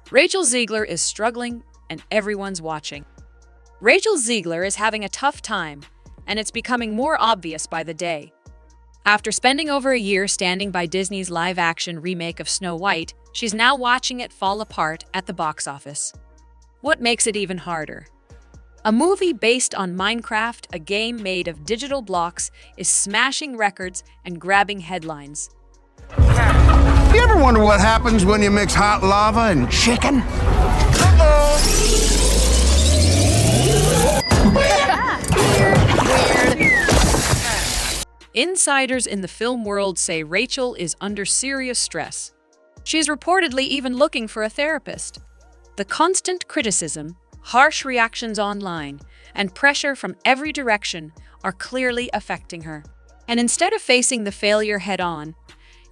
Rachel Zegler is struggling and everyone's watching. Rachel Zegler is having a tough time, and it's becoming more obvious by the day. After spending over a year standing by Disney's live-action remake of Snow White, she's now watching it fall apart at the box office. What makes it even harder? A movie based on Minecraft, a game made of digital blocks, is smashing records and grabbing headlines. You ever wonder what happens when you mix hot lava and chicken? Insiders in the film world say Rachel is under serious stress. She's reportedly even looking for a therapist. The constant criticism, harsh reactions online, and pressure from every direction are clearly affecting her. And instead of facing the failure head-on,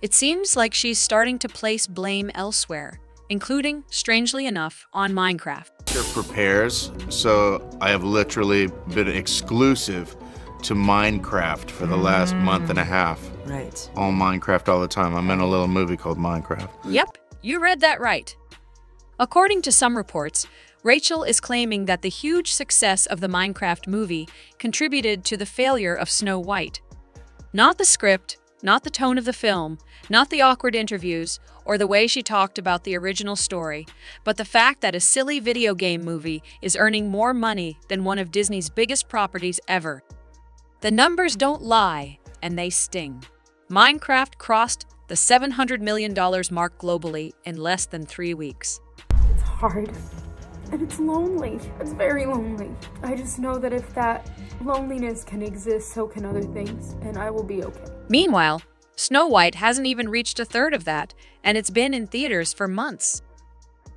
it seems like she's starting to place blame elsewhere, including, strangely enough, on Minecraft. It prepares, so I have literally been exclusive to Minecraft for the last month and a half. Right. All Minecraft all the time. I'm in a little movie called Minecraft. Yep, you read that right. According to some reports, Rachel is claiming that the huge success of the Minecraft movie contributed to the failure of Snow White. Not the script, not the tone of the film, not the awkward interviews, or the way she talked about the original story, but the fact that a silly video game movie is earning more money than one of Disney's biggest properties ever. The numbers don't lie, and they sting. Minecraft crossed the $700 million mark globally in less than 3 weeks. It's hard, and it's lonely. It's very lonely. I just know that if that loneliness can exist, so can other things, and I will be okay. Meanwhile, Snow White hasn't even reached a third of that, and it's been in theaters for months.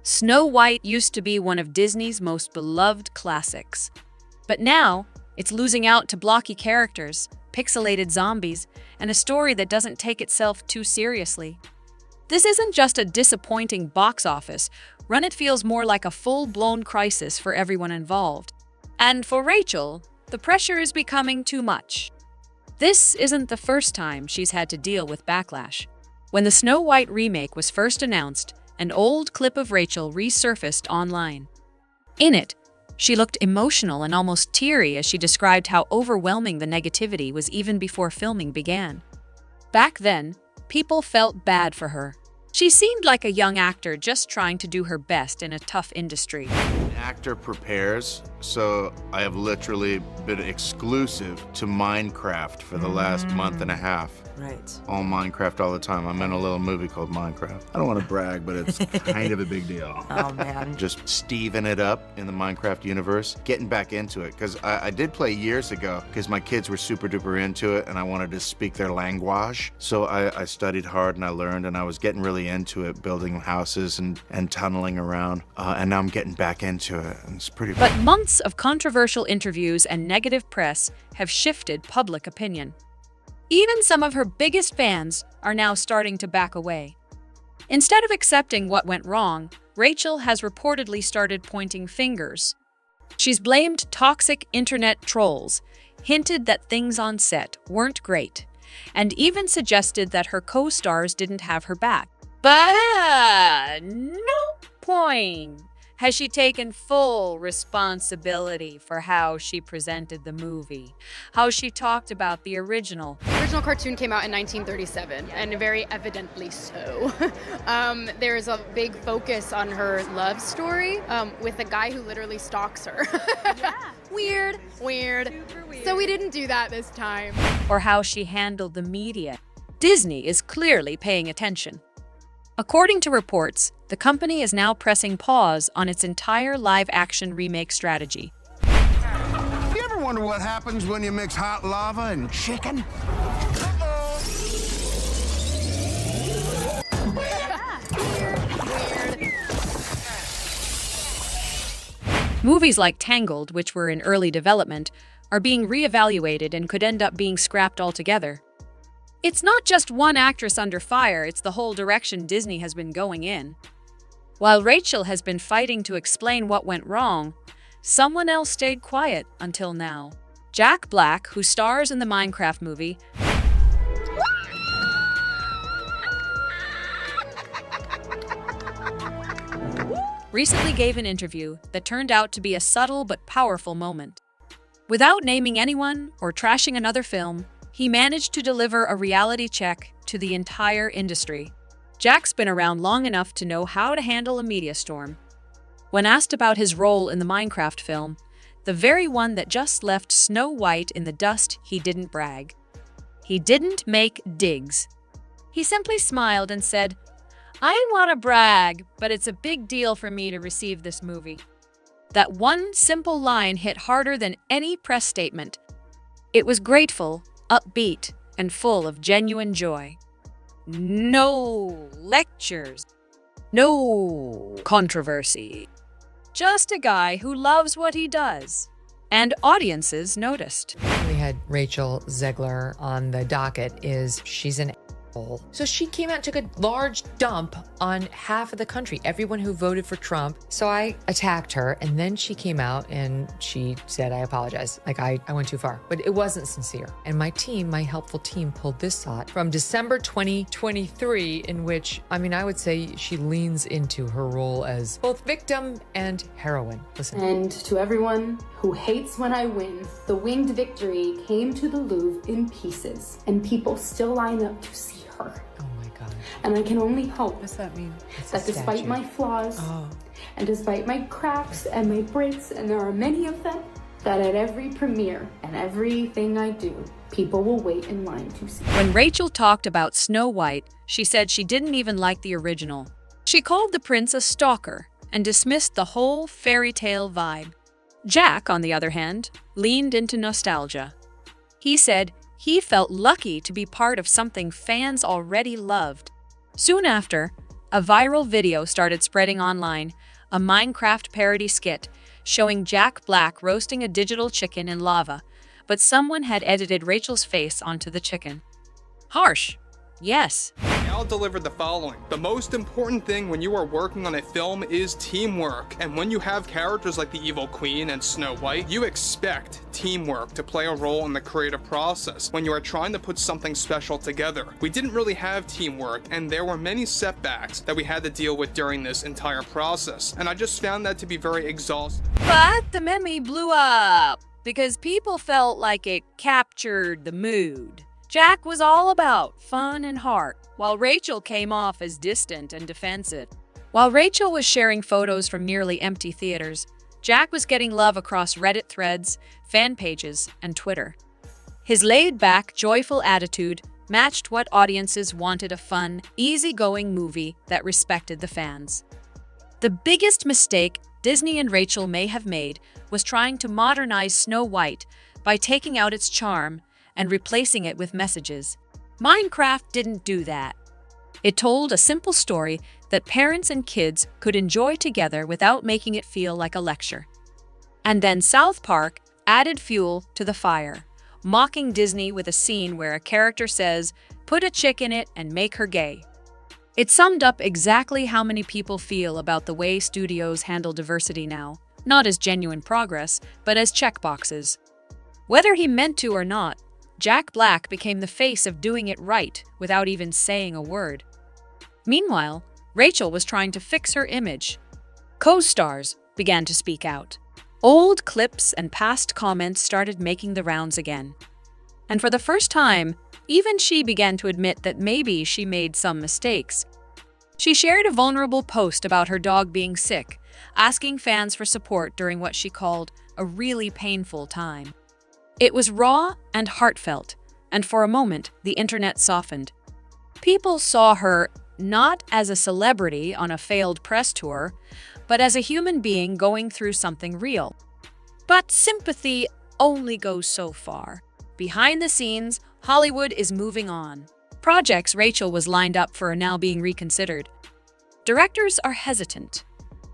Snow White used to be one of Disney's most beloved classics. But now, it's losing out to blocky characters, pixelated zombies, and a story that doesn't take itself too seriously. This isn't just a disappointing box office run, it feels more like a full-blown crisis for everyone involved. And for Rachel, the pressure is becoming too much. This isn't the first time she's had to deal with backlash. When the Snow White remake was first announced, an old clip of Rachel resurfaced online. In it, she looked emotional and almost teary as she described how overwhelming the negativity was even before filming began. Back then, people felt bad for her. She seemed like a young actor just trying to do her best in a tough industry. An actor prepares, so I have literally been exclusive to Minecraft for the last month and a half. Right. All Minecraft all the time. I'm in a little movie called Minecraft. I don't want to brag, but it's kind of a big deal. Oh, man. Just Steven it up in the Minecraft universe, getting back into it. Because I did play years ago, because my kids were super duper into it, and I wanted to speak their language. So I studied hard, and I learned, and I was getting really into it, building houses and tunneling around. And now I'm getting back into it, and it's pretty But months of controversial interviews and negative press have shifted public opinion. Even some of her biggest fans are now starting to back away. Instead of accepting what went wrong, Rachel has reportedly started pointing fingers. She's blamed toxic internet trolls, hinted that things on set weren't great, and even suggested that her co-stars didn't have her back. But at no point has she taken full responsibility for how she presented the movie, how she talked about the original. The original cartoon came out in 1937, and very evidently so. There is a big focus on her love story with a guy who literally stalks her. Yeah. Weird. Super weird. So we didn't do that this time. Or how she handled the media. Disney is clearly paying attention. According to reports, the company is now pressing pause on its entire live-action remake strategy. You ever wonder what happens when you mix hot lava and chicken? Movies like Tangled, which were in early development, are being re-evaluated and could end up being scrapped altogether. It's not just one actress under fire, it's the whole direction Disney has been going in. While Rachel has been fighting to explain what went wrong, someone else stayed quiet until now. Jack Black, who stars in the Minecraft movie, recently gave an interview that turned out to be a subtle but powerful moment. Without naming anyone or trashing another film, he managed to deliver a reality check to the entire industry. Jack's been around long enough to know how to handle a media storm. When asked about his role in the Minecraft film, the very one that just left Snow White in the dust, he didn't brag. He didn't make digs. He simply smiled and said, "I didn't want to brag, but it's a big deal for me to receive this movie." That one simple line hit harder than any press statement. It was grateful, upbeat, and full of genuine joy. No lectures. No controversy. Just a guy who loves what he does. And audiences noticed. We had Rachel Zegler on the docket. She's an asshole. So she came out and took a large dump on half of the country, everyone who voted for Trump. So I attacked her, and then she came out and she said, "I apologize. I went too far." But it wasn't sincere. And my team, my helpful team, pulled this shot from December 2023, in which, I would say she leans into her role as both victim and heroine. Listen. And to everyone who hates when I win, the winged victory came to the Louvre in pieces, and people still line up to see her. Oh my God. And I can only hope What does that mean? that despite my flaws, and despite my cracks and my breaks, and there are many of them, that at every premiere and everything I do, people will wait in line to see. When Rachel talked about Snow White, she said she didn't even like the original. She called the prince a stalker and dismissed the whole fairy tale vibe. Jack, on the other hand, leaned into nostalgia. He said he felt lucky to be part of something fans already loved. Soon after, a viral video started spreading online, a Minecraft parody skit showing Jack Black roasting a digital chicken in lava, but someone had edited Rachel's face onto the chicken. Harsh, yes. Al delivered the following: the most important thing when you are working on a film is teamwork. And when you have characters like the Evil Queen and Snow White, you expect teamwork to play a role in the creative process when you are trying to put something special together. We didn't really have teamwork, and there were many setbacks that we had to deal with during this entire process. And I just found that to be very exhausting. But the meme blew up because people felt like it captured the mood. Jack was all about fun and heart, while Rachel came off as distant and defensive. While Rachel was sharing photos from nearly empty theaters, Jack was getting love across Reddit threads, fan pages, and Twitter. His laid-back, joyful attitude matched what audiences wanted: a fun, easygoing movie that respected the fans. The biggest mistake Disney and Rachel may have made was trying to modernize Snow White by taking out its charm and replacing it with messages. Minecraft didn't do that. It told a simple story that parents and kids could enjoy together without making it feel like a lecture. And then South Park added fuel to the fire, mocking Disney with a scene where a character says, "Put a chick in it and make her gay." It summed up exactly how many people feel about the way studios handle diversity now, not as genuine progress, but as checkboxes. Whether he meant to or not, Jack Black became the face of doing it right without even saying a word. Meanwhile, Rachel was trying to fix her image. Co-stars began to speak out. Old clips and past comments started making the rounds again. And for the first time, even she began to admit that maybe she made some mistakes. She shared a vulnerable post about her dog being sick, asking fans for support during what she called a really painful time. It was raw and heartfelt, and for a moment, the internet softened. People saw her not as a celebrity on a failed press tour, but as a human being going through something real. But sympathy only goes so far. Behind the scenes, Hollywood is moving on. Projects Rachel was lined up for are now being reconsidered. Directors are hesitant.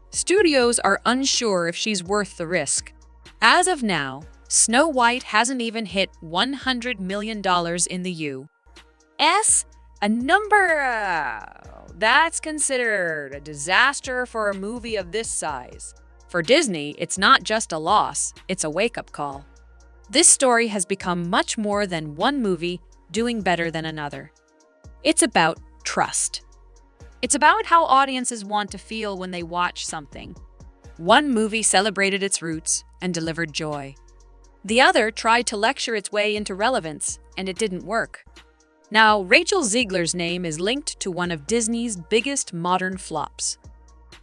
Studios are unsure if she's worth the risk. As of now, Snow White hasn't even hit $100 million in the U.S., a number that's considered a disaster for a movie of this size. For Disney, it's not just a loss, it's a wake-up call. This story has become much more than one movie doing better than another. It's about trust. It's about how audiences want to feel when they watch something. One movie celebrated its roots and delivered joy. The other tried to lecture its way into relevance, and it didn't work. Now, Rachel Zegler's name is linked to one of Disney's biggest modern flops.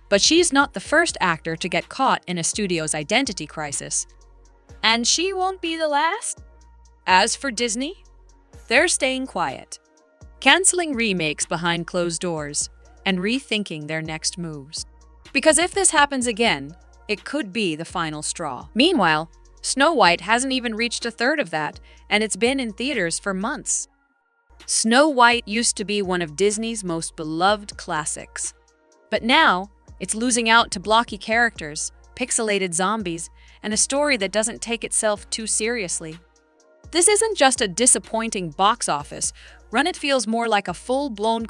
But she's not the first actor to get caught in a studio's identity crisis. And she won't be the last. As for Disney, they're staying quiet, canceling remakes behind closed doors, and rethinking their next moves. Because if this happens again, it could be the final straw. Meanwhile, Snow White hasn't even reached a third of that, and it's been in theaters for months. Snow White used to be one of Disney's most beloved classics. But now, it's losing out to blocky characters, pixelated zombies, and a story that doesn't take itself too seriously. This isn't just a disappointing box office run, it feels more like a full-blown